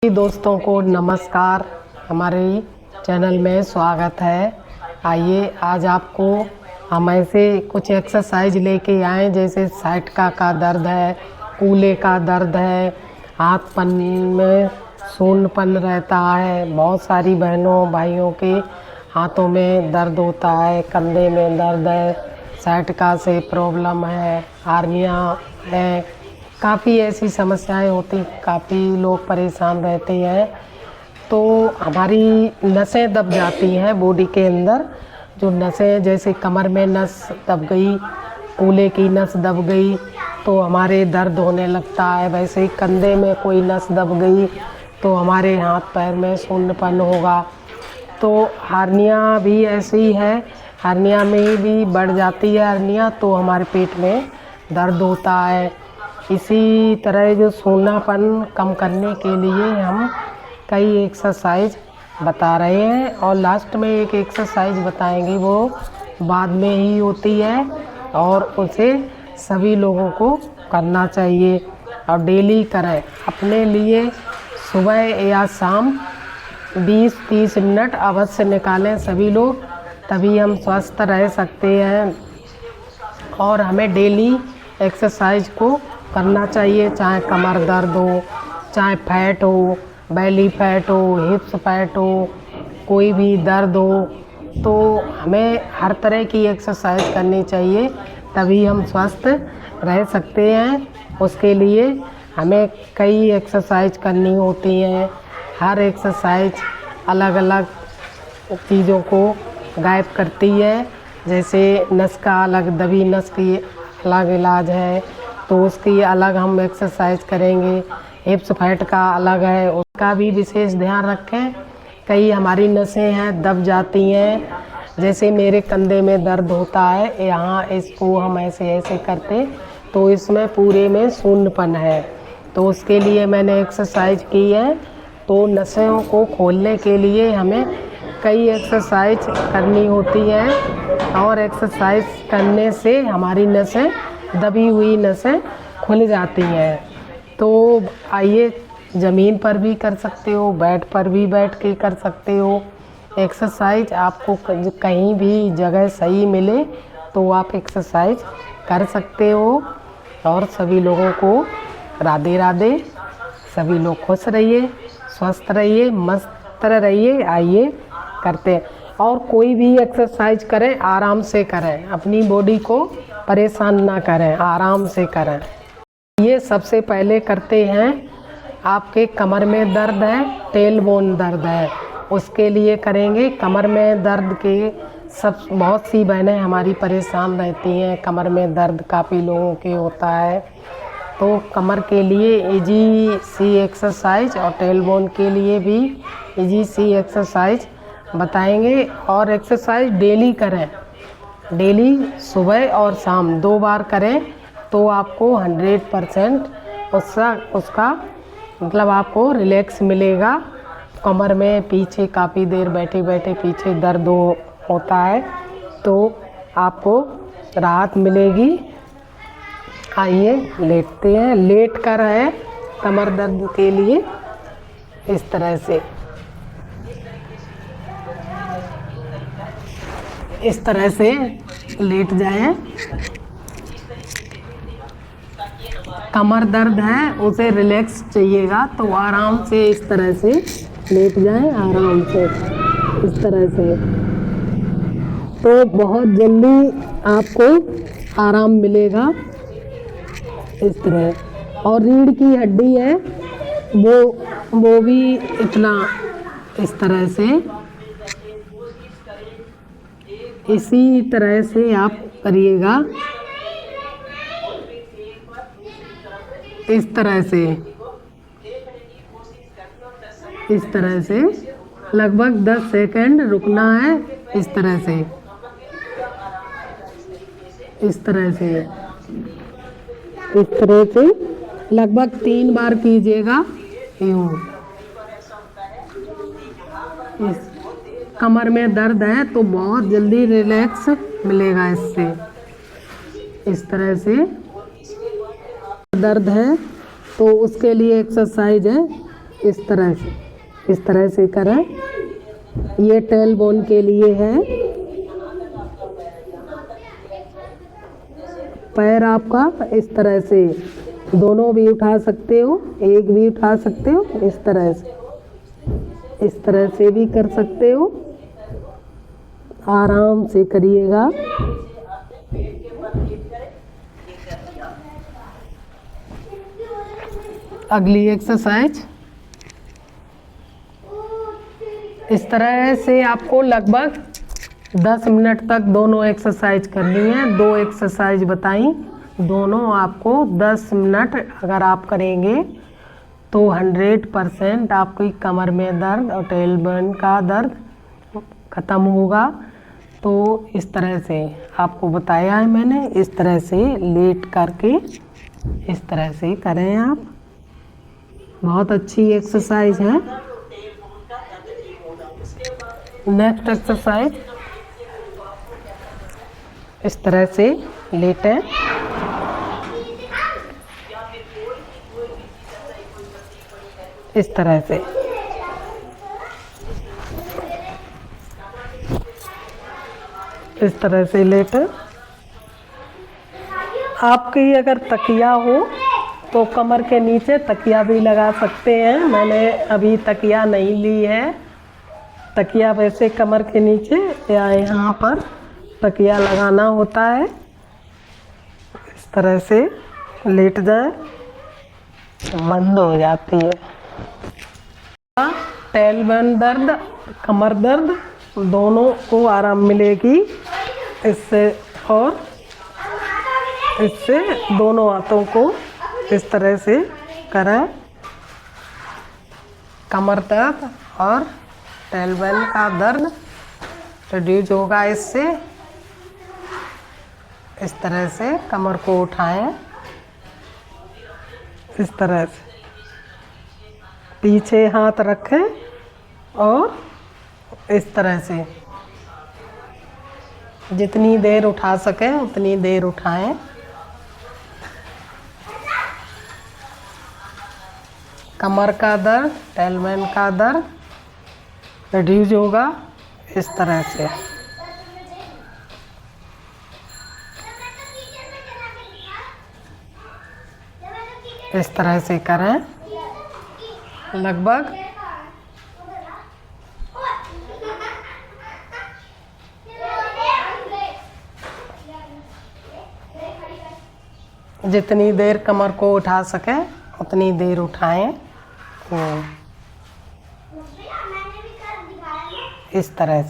दोस्तों को नमस्कार, हमारे चैनल में स्वागत है। आइए आज आपको हम ऐसे कुछ एक्सरसाइज लेके आए, जैसे साइटिका का दर्द है, कूल्हे का दर्द है, हाथ पन में सूनपन रहता है। बहुत सारी बहनों भाइयों के हाथों में दर्द होता है, कंधे में दर्द है, साइटिका से प्रॉब्लम है, हार्निया है, काफ़ी ऐसी समस्याएं होती, काफ़ी लोग परेशान रहते हैं। तो हमारी नसें दब जाती हैं बॉडी के अंदर। जो नसें, जैसे कमर में नस दब गई, कूल्हे की नस दब गई तो हमारे दर्द होने लगता है। वैसे ही कंधे में कोई नस दब गई तो हमारे हाथ पैर में सूनपन होगा। तो हार्निया भी ऐसे ही है, हार्निया में भी बढ़ जाती है हार्निया, तो हमारे पेट में दर्द होता है। इसी तरह जो सूनापन कम करने के लिए हम कई एक्सरसाइज बता रहे हैं, और लास्ट में एक एक्सरसाइज बताएंगे, वो बाद में ही होती है और उसे सभी लोगों को करना चाहिए और डेली करें अपने लिए। सुबह या शाम 20-30 मिनट अवश्य निकालें सभी लोग, तभी हम स्वस्थ रह सकते हैं। और हमें डेली एक्सरसाइज को करना चाहिए, चाहे कमर दर्द हो, चाहे फैट हो, बेली फैट हो, हिप्स फैट हो, कोई भी दर्द हो, तो हमें हर तरह की एक्सरसाइज करनी चाहिए, तभी हम स्वस्थ रह सकते हैं। उसके लिए हमें कई एक्सरसाइज करनी होती हैं। हर एक्सरसाइज अलग अलग चीज़ों को गायब करती है। जैसे नस का अलग, दबी नस की अलग इलाज है, तो उसकी अलग हम एक्सरसाइज करेंगे। हिप्स फैट का अलग है, उसका भी विशेष ध्यान रखें। कई हमारी नसें हैं दब जाती हैं, जैसे मेरे कंधे में दर्द होता है, यहाँ इसको हम ऐसे ऐसे करते तो इसमें पूरे में सूनपन है, तो उसके लिए मैंने एक्सरसाइज की है। तो नसों को खोलने के लिए हमें कई एक्सरसाइज करनी होती है, और एक्सरसाइज करने से हमारी नसें, दबी हुई नसें खुल जाती हैं। तो आइए, ज़मीन पर भी कर सकते हो, बेड पर भी बैठ के कर सकते हो एक्सरसाइज। आपको कहीं भी जगह सही मिले तो आप एक्सरसाइज कर सकते हो। और सभी लोगों को राधे राधे। सभी लोग खुश रहिए, स्वस्थ रहिए, मस्त रहिए। आइए करते हैं, और कोई भी एक्सरसाइज करें आराम से करें, अपनी बॉडी को परेशान ना करें, आराम से करें। ये सबसे पहले करते हैं, आपके कमर में दर्द है, टेल बोन दर्द है, उसके लिए करेंगे। कमर में दर्द के बहुत सी बहनें हमारी परेशान रहती हैं, कमर में दर्द काफ़ी लोगों के होता है। तो कमर के लिए इजी सी एक्सरसाइज और टेल बोन के लिए भी इजी सी एक्सरसाइज बताएंगे। और एक्सरसाइज डेली करें, डेली सुबह और शाम 2 बार करें, तो आपको 100% उसका मतलब आपको रिलैक्स मिलेगा। कमर में पीछे काफ़ी देर बैठे बैठे पीछे दर्द होता है, तो आपको राहत मिलेगी। आइए लेटते हैं, लेट कर है कमर दर्द के लिए इस तरह से, इस तरह से लेट जाएं। कमर दर्द है, उसे रिलैक्स चाहिएगा, तो आराम से इस तरह से लेट जाएं, आराम से इस तरह से, तो बहुत जल्दी आपको आराम मिलेगा इस तरह। और रीढ़ की हड्डी है वो भी इतना इस तरह से, इसी तरह से आप करिएगा, इस तरह से, इस तरह से लगभग 10 सेकंड रुकना है, इस तरह से, इस तरह से, इस तरह से लगभग 3 बार कीजिएगा। यूँ इस कमर में दर्द है तो बहुत जल्दी रिलैक्स मिलेगा इससे, इस तरह से। दर्द है तो उसके लिए एक्सरसाइज है, इस तरह से करें। ये टेल बोन के लिए है। पैर आपका इस तरह से दोनों भी उठा सकते हो, एक भी उठा सकते हो, इस तरह से भी कर सकते हो। आराम से करिएगा। अगली एक्सरसाइज इस तरह से आपको लगभग 10 मिनट तक दोनों एक्सरसाइज करनी है। 2 एक्सरसाइज बताई, दोनों आपको 10 मिनट अगर आप करेंगे तो 100% आपकी कमर में दर्द और टेलबोन का दर्द ख़त्म होगा। तो इस तरह से आपको बताया है मैंने, इस तरह से लेट करके इस तरह से करें आप। बहुत अच्छी एक्सरसाइज है। नेक्स्ट एक्सरसाइज इस तरह से लेटें। इस तरह से लेटें। आपकी अगर तकिया हो तो कमर के नीचे तकिया भी लगा सकते हैं। मैंने अभी तकिया नहीं ली है। तकिया वैसे कमर के नीचे या यहाँ पर तकिया लगाना होता है। इस तरह से लेट जाए, बंद हो जाती है। टेलबोन दर्द, कमर दर्द दोनों को आराम मिलेगी इससे। और इससे दोनों हाथों को इस तरह से करें। कमर दर्द और टेलबोन का दर्द रिड्यूस होगा इससे। इस तरह से कमर को उठाएं, इस तरह से पीछे हाथ रखें और इस तरह से जितनी देर उठा सकें उतनी देर उठाएं। कमर का दर्द, टेलबोन का दर्द रिड्यूस होगा इस तरह से। इस तरह से करें लगभग जितनी देर कमर को उठा सके उतनी देर उठाएं। इस तरह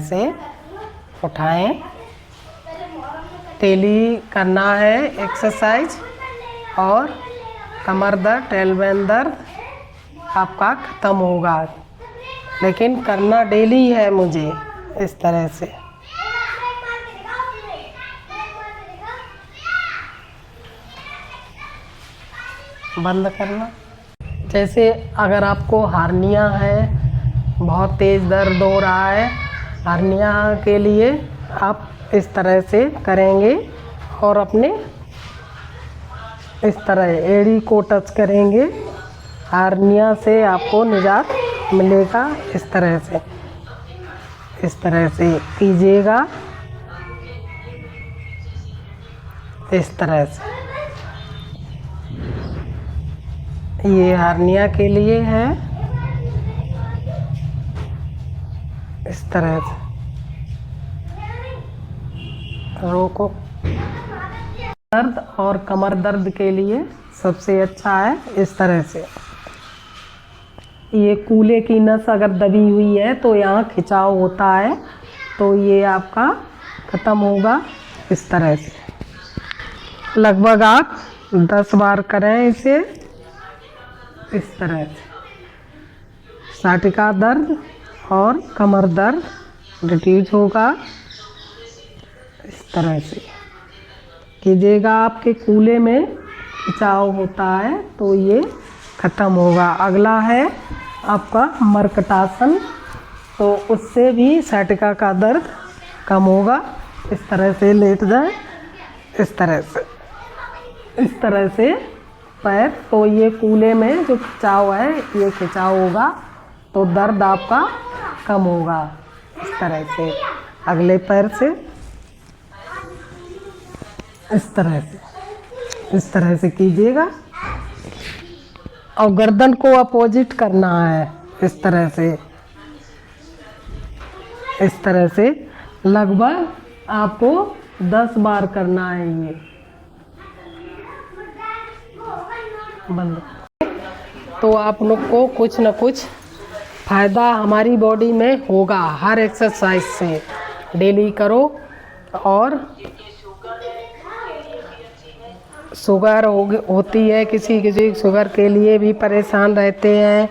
से उठाएं। डेली करना है एक्सरसाइज और कमर दर्द, टेलबोन दर्द आपका ख़त्म होगा। लेकिन करना डेली है मुझे इस तरह से। बंद करना। जैसे अगर आपको हार्निया है, बहुत तेज़ दर्द हो रहा है, हार्निया के लिए आप इस तरह से करेंगे और अपने इस तरह एड़ी को टच करेंगे। हार्निया से आपको निजात मिलेगा। इस तरह से कीजिएगा। इस तरह से ये हार्निया के लिए है। इस तरह से रोको। दर्द और कमर दर्द के लिए सबसे अच्छा है इस तरह से। ये कूल्हे की नस अगर दबी हुई है तो यहाँ खिंचाव होता है, तो ये आपका ख़त्म होगा इस तरह से। लगभग आप 10 बार करें इसे। इस तरह से साटिका दर्द और कमर दर्द रिड्यूस होगा। इस तरह से कीजिएगा। आपके कूल्हे में खिंचाव होता है तो ये ख़त्म होगा। अगला है आपका मरकटासन, तो उससे भी साटिका का दर्द कम होगा। इस तरह से लेट जाए, इस तरह से पैर। तो ये कूल्हे में जो खिंचाव है, ये खिंचाव होगा तो दर्द आपका कम होगा। इस तरह से अगले पैर से इस तरह से कीजिएगा। और गर्दन को अपोजिट करना है, इस तरह से लगभग आपको 10 बार करना है। ये बंद। तो आप लोग को कुछ न कुछ फ़ायदा हमारी बॉडी में होगा हर एक्सरसाइज से। डेली करो। और शुगर होती है, किसी शुगर के लिए भी परेशान रहते हैं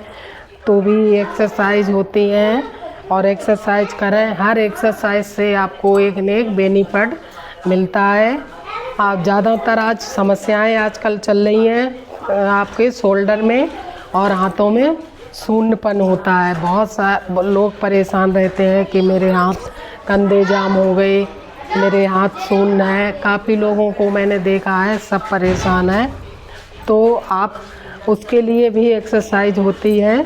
तो भी एक्सरसाइज होती हैं। और एक्सरसाइज करें, हर एक्सरसाइज से आपको एक न एक बेनिफिट मिलता है। आप ज़्यादातर आज समस्याएं आजकल चल रही हैं आपके शोल्डर में और हाथों में शून्यपन होता है। बहुत सारे लोग परेशान रहते हैं कि मेरे हाथ कंधे जाम हो गए, मेरे हाथ शून्य है। काफ़ी लोगों को मैंने देखा है, सब परेशान है। तो आप उसके लिए भी एक्सरसाइज होती है।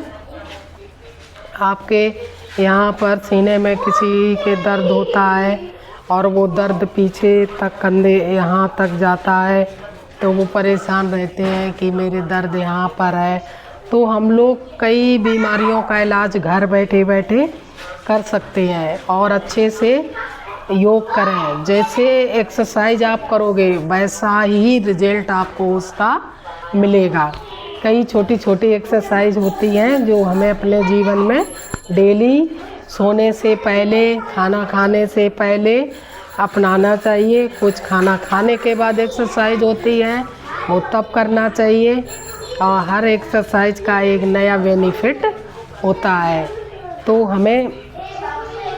आपके यहाँ पर सीने में किसी के दर्द होता है और वो दर्द पीछे तक कंधे यहाँ तक जाता है तो वो परेशान रहते हैं कि मेरे दर्द यहाँ पर है। तो हम लोग कई बीमारियों का इलाज घर बैठे बैठे कर सकते हैं। और अच्छे से योग करें, जैसे एक्सरसाइज आप करोगे वैसा ही रिजल्ट आपको उसका मिलेगा। कई छोटी छोटी एक्सरसाइज होती हैं जो हमें अपने जीवन में डेली सोने से पहले, खाना खाने से पहले अपनाना चाहिए। कुछ खाना खाने के बाद एक्सरसाइज होती है, वो तब करना चाहिए। और हर एक्सरसाइज का एक नया बेनिफिट होता है, तो हमें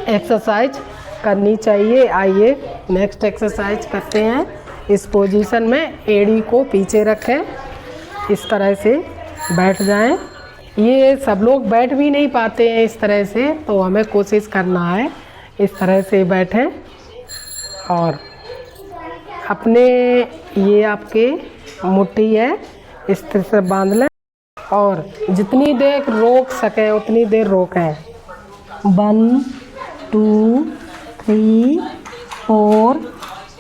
एक्सरसाइज करनी चाहिए। आइए नेक्स्ट एक्सरसाइज करते हैं। इस पोजीशन में एड़ी को पीछे रखें, इस तरह से बैठ जाएं। ये सब लोग बैठ भी नहीं पाते हैं इस तरह से, तो हमें कोशिश करना है इस तरह से बैठें। और अपने ये आपके मुट्ठी है, इस तरह से बांध लें और जितनी देर रोक सकें उतनी देर रोकें। 1 2 3 4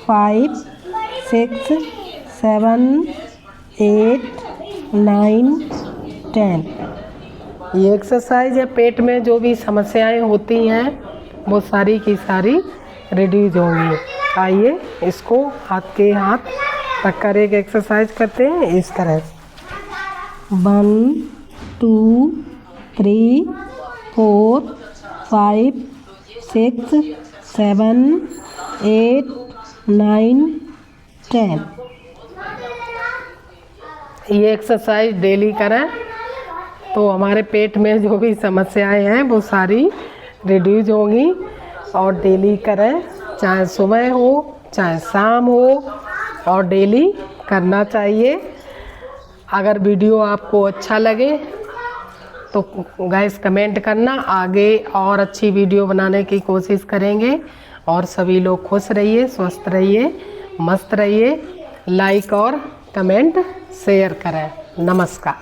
5 6 7 8 9 10। ये एक्सरसाइज है, पेट में जो भी समस्याएं होती हैं वो सारी की सारी रिड्यूस होंगी। आइए इसको हाथ के हाथ तक कर एक एक्सरसाइज करते हैं इस तरह से। 1 2 3 4 5 6 7 8 9 10। ये एक्सरसाइज डेली करें तो हमारे पेट में जो भी समस्याएं हैं वो सारी रिड्यूस होंगी। और डेली करें, चाहे सुबह हो चाहे शाम हो, और डेली करना चाहिए। अगर वीडियो आपको अच्छा लगे तो गाइस कमेंट करना, आगे और अच्छी वीडियो बनाने की कोशिश करेंगे। और सभी लोग खुश रहिए, स्वस्थ रहिए, मस्त रहिए। लाइक और कमेंट शेयर करें। नमस्कार।